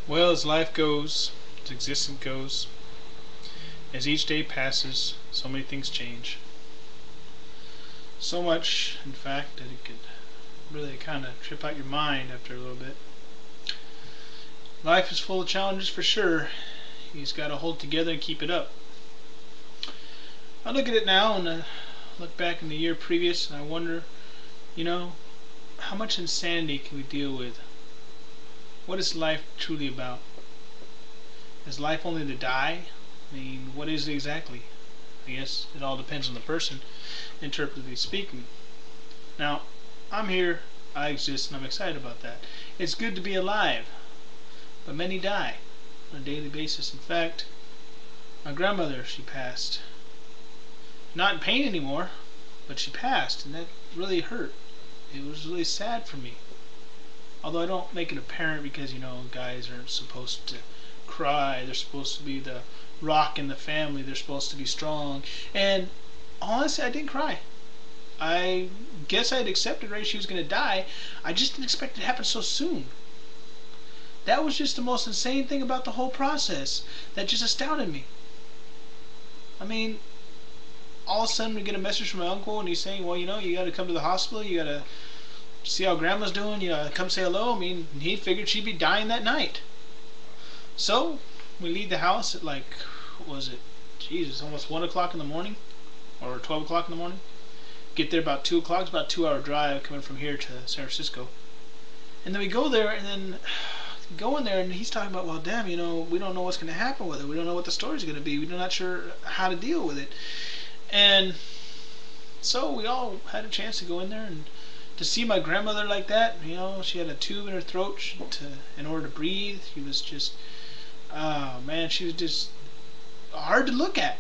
Well, as life goes, as existence goes, as each day passes, so many things change. So much, in fact, that it could really kind of trip out your mind after a little bit. Life is full of challenges for sure. You just got to hold together and keep it up. I look at it now and look back in the year previous and I wonder, you know, how much insanity can we deal with? What is life truly about? Is life only to die? I mean, what is it exactly? I guess it all depends on the person, interpretively speaking. Now, I'm here, I exist, and I'm excited about that. It's good to be alive, but many die on a daily basis. In fact, my grandmother, she passed. Not in pain anymore, but she passed, and that really hurt. It was really sad for me. Although I don't make it apparent because, guys aren't supposed to cry. They're supposed to be the rock in the family. They're supposed to be strong. And honestly, I didn't cry. I guess I'd accepted right she was going to die. I just didn't expect it to happen so soon. That was just the most insane thing about the whole process. That just astounded me. I mean, all of a sudden we get a message from my uncle and he's saying, well, you got to come to the hospital. You got to see how grandma's doing. Come say hello. I mean, he figured she'd be dying that night. So we leave the house at what was it? Jesus, almost 1 o'clock in the morning, or 12 o'clock in the morning. Get there about 2 o'clock. It's about a 2-hour drive coming from here to San Francisco. And then we go there, and then go in there, and he's talking about, well, damn, we don't know what's going to happen with it. We don't know what the story's going to be. We're not sure how to deal with it. And so we all had a chance to go in there and to see my grandmother like that. She had a tube in her throat in order to breathe. She was just, oh man, she was just hard to look at.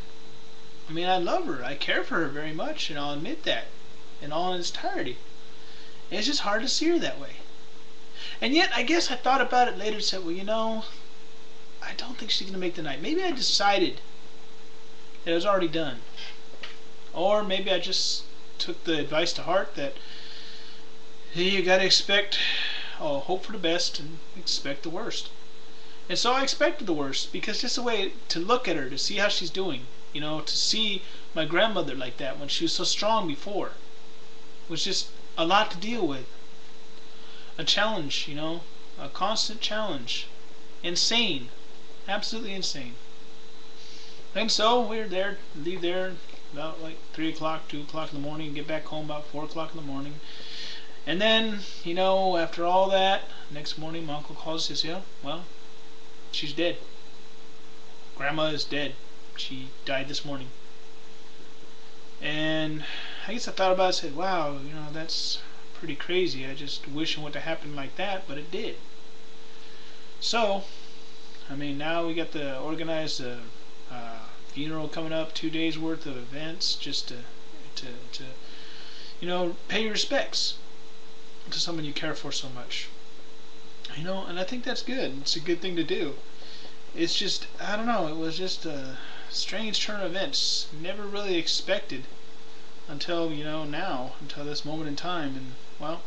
I mean, I love her. I care for her very much, and I'll admit that in all its entirety. And it's just hard to see her that way. And yet, I guess I thought about it later and said, well, I don't think she's going to make the night. Maybe I decided that it was already done. Or maybe I just took the advice to heart that you got to hope for the best and expect the worst. And so I expected the worst, because just a way to look at her, to see how she's doing, to see my grandmother like that when she was so strong before, was just a lot to deal with. A challenge, a constant challenge. Insane. Absolutely insane. And so we're there, leave there about 3 o'clock, 2 o'clock in the morning, get back home about 4 o'clock in the morning. And then, after all that, next morning my uncle calls and says, well, she's dead. Grandma is dead. She died this morning. And I guess I thought about it and said, wow, that's pretty crazy. I just wish it wouldn't have happened like that, but it did. So, I mean, now we got to organize a funeral coming up, 2 days worth of events, just to pay your respects to someone you care for so much. And I think that's good. It's a good thing to do. It's just, I don't know, it was just a strange turn of events. Never really expected until, now, until this moment in time. And, well,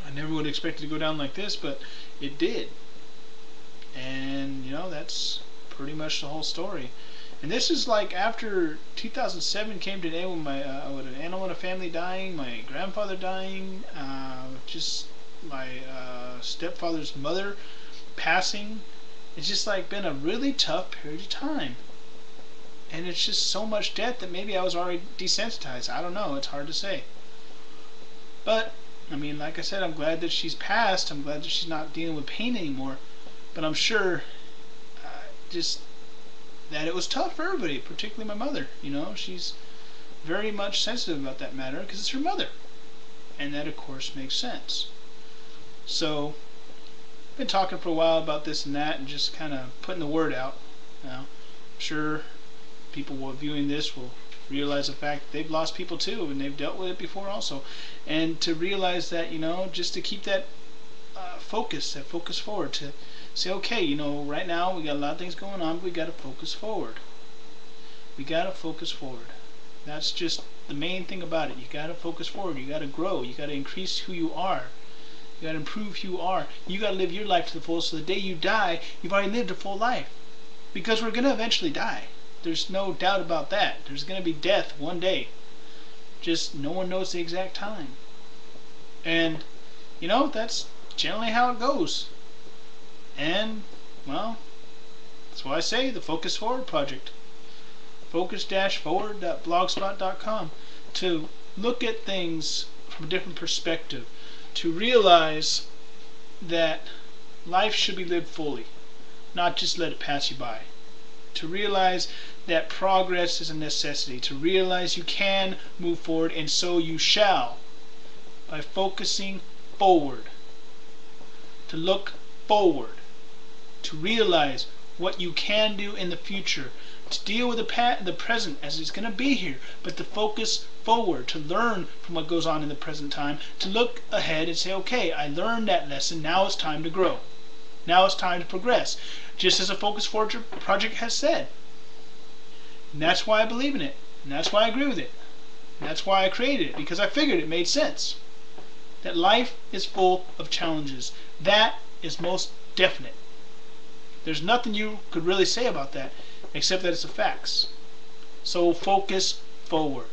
I never would have expected to go down like this, but it did. And, that's pretty much the whole story. And this is after 2007 came to an end with an animal in a family dying, my grandfather dying, just my stepfather's mother passing. It's just been a really tough period of time. And it's just so much death that maybe I was already desensitized. I don't know. It's hard to say. But, I mean, like I said, I'm glad that she's passed. I'm glad that she's not dealing with pain anymore. But I'm sure just that it was tough for everybody, particularly my mother. She's very much sensitive about that matter because it's her mother. And that, of course, makes sense. So, I've been talking for a while about this and that and just kind of putting the word out. I'm sure people viewing this will realize the fact that they've lost people too, and they've dealt with it before also. And to realize that, just to keep that focus forward, to say, okay, right now we got a lot of things going on, but we got to focus forward. We got to focus forward. That's just the main thing about it. You got to focus forward. You got to grow. You got to increase who you are. You got to improve who you are. You got to live your life to the fullest, so the day you die, you've already lived a full life. Because we're going to eventually die. There's no doubt about that. There's going to be death one day. Just no one knows the exact time. And, you know, that's generally how it goes. And, well, that's why I say the Focus Forward Project. Focus-forward.blogspot.com, to look at things from a different perspective, to realize that life should be lived fully, not just let it pass you by. To realize that progress is a necessity, to realize you can move forward, and so you shall, by focusing forward. To look forward, to realize what you can do in the future, to deal with the present as it's going to be here, but to focus forward, to learn from what goes on in the present time, to look ahead and say, okay, I learned that lesson, now it's time to grow. Now it's time to progress, just as a Focus Forward project has said. And that's why I believe in it, and that's why I agree with it, and that's why I created it, because I figured it made sense. That life is full of challenges. That is most definite. There's nothing you could really say about that, except that it's the facts. So focus forward.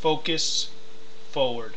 Focus forward.